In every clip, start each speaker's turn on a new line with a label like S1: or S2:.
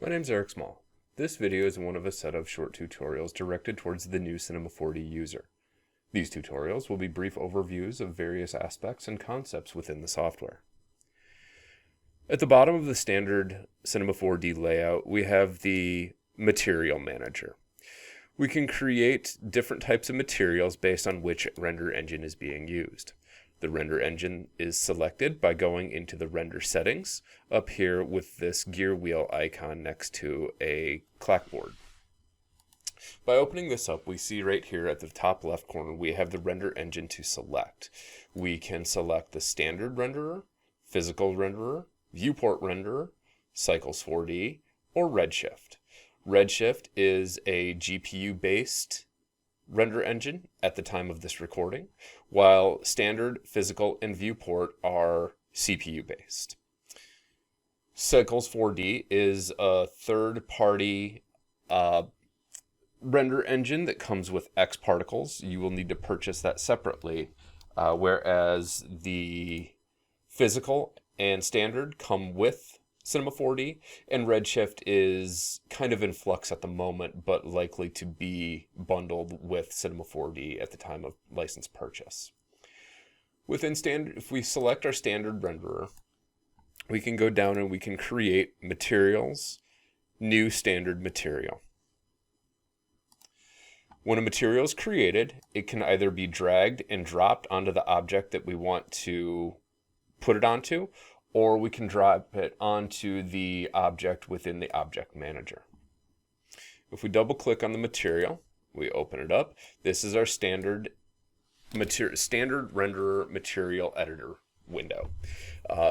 S1: My name's Eric Small. This video is one of a set of short tutorials directed towards the new Cinema 4D user. These tutorials will be brief overviews of various aspects and concepts within the software. At the bottom of the standard Cinema 4D layout, we have the Material Manager. We can create different types of materials based on which render engine is being used. The render engine is selected by going into the render settings up here with this gear wheel icon next to a clapboard. By opening this up, we see right here at the top left corner we have the render engine to select. We can select the standard renderer, physical renderer, viewport renderer, Cycles 4D, or Redshift. Redshift is a GPU-based render engine at the time of this recording, while standard, physical, and viewport are CPU-based. Cycles 4D is a third-party render engine that comes with X particles. You will need to purchase that separately, whereas the physical and standard come with Cinema 4D, and Redshift is kind of in flux at the moment, but likely to be bundled with Cinema 4D at the time of license purchase. Within standard, if we select our standard renderer, we can go down and we can create materials, new standard material. When a material is created, it can either be dragged and dropped onto the object that we want to put it onto, or we can drop it onto the object within the object manager. If we double click on the material, we open it up. This is our standard renderer material editor window.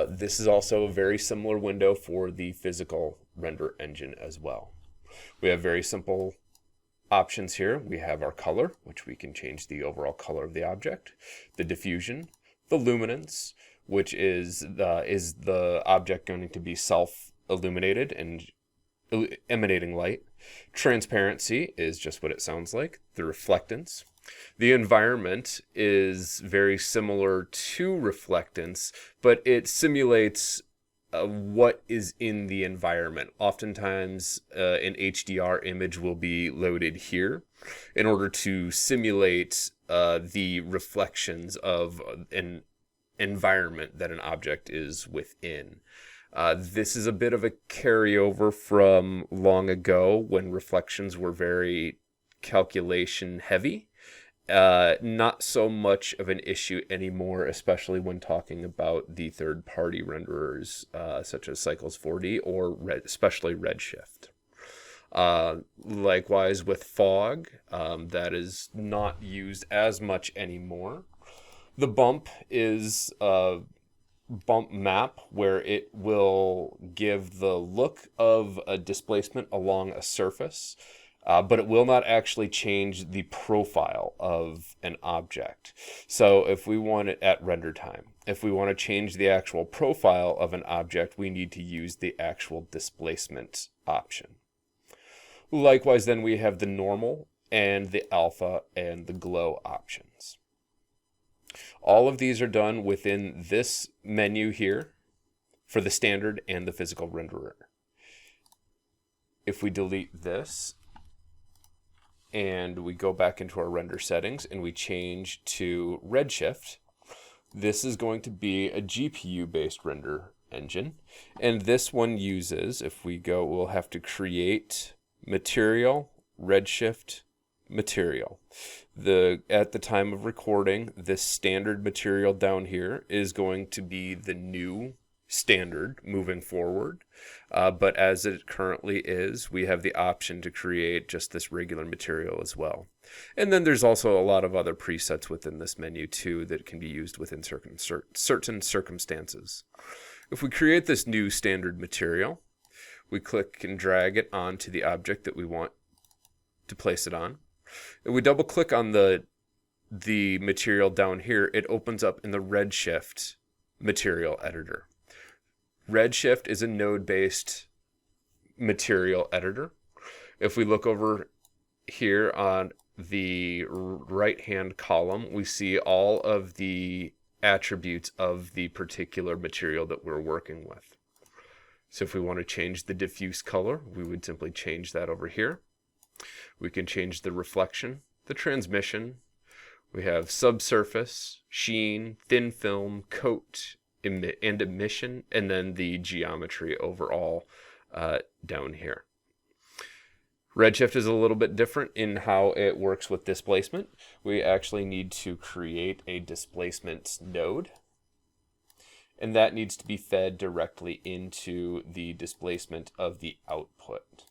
S1: This is also a very similar window for the physical render engine as well. We have very simple options here. We have our color, which we can change the overall color of the object, the diffusion, the luminance, which is the object going to be self-illuminated and emanating light. Transparency is just what it sounds like, the reflectance. The environment is very similar to reflectance, but it simulates what is in the environment. Oftentimes, an HDR image will be loaded here in order to simulate the reflections of an environment that an object is within. This is a bit of a carryover from long ago when reflections were very calculation heavy. Not so much of an issue anymore, especially when talking about the third-party renderers such as Cycles 4D or especially Redshift. Likewise with fog, that is not used as much anymore. The bump is a bump map where it will give the look of a displacement along a surface, but it will not actually change the profile of an object. So if we want it at render time, if we want to change the actual profile of an object, we need to use the actual displacement option. Likewise, then we have the normal and the alpha and the glow options. All of these are done within this menu here for the standard and the physical renderer. If we delete this and we go back into our render settings and we change to Redshift, this is going to be a GPU-based render engine. And this one uses, if we go, we'll have to create material, Redshift, material. At the time of recording, this standard material down here is going to be the new standard moving forward, but as it currently is, we have the option to create just this regular material as well. And then there's also a lot of other presets within this menu too that can be used within certain circumstances. If we create this new standard material, we click and drag it onto the object that we want to place it on. If we double click on the material down here, it opens up in the Redshift material editor. Redshift is a node-based material editor. If we look over here on the right-hand column, we see all of the attributes of the particular material that we're working with. So if we want to change the diffuse color, we would simply change that over here. We can change the reflection, the transmission. We have subsurface, sheen, thin film, coat, and emission, and then the geometry overall down here. Redshift is a little bit different in how it works with displacement. We actually need to create a displacement node, and that needs to be fed directly into the displacement of the output.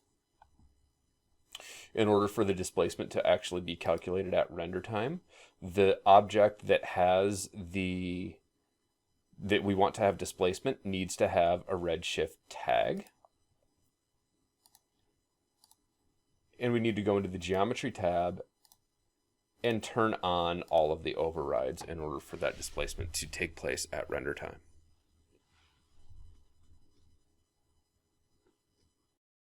S1: In order for the displacement to actually be calculated at render time, the object that we want to have displacement needs to have a Redshift tag. And we need to go into the geometry tab and turn on all of the overrides in order for that displacement to take place at render time.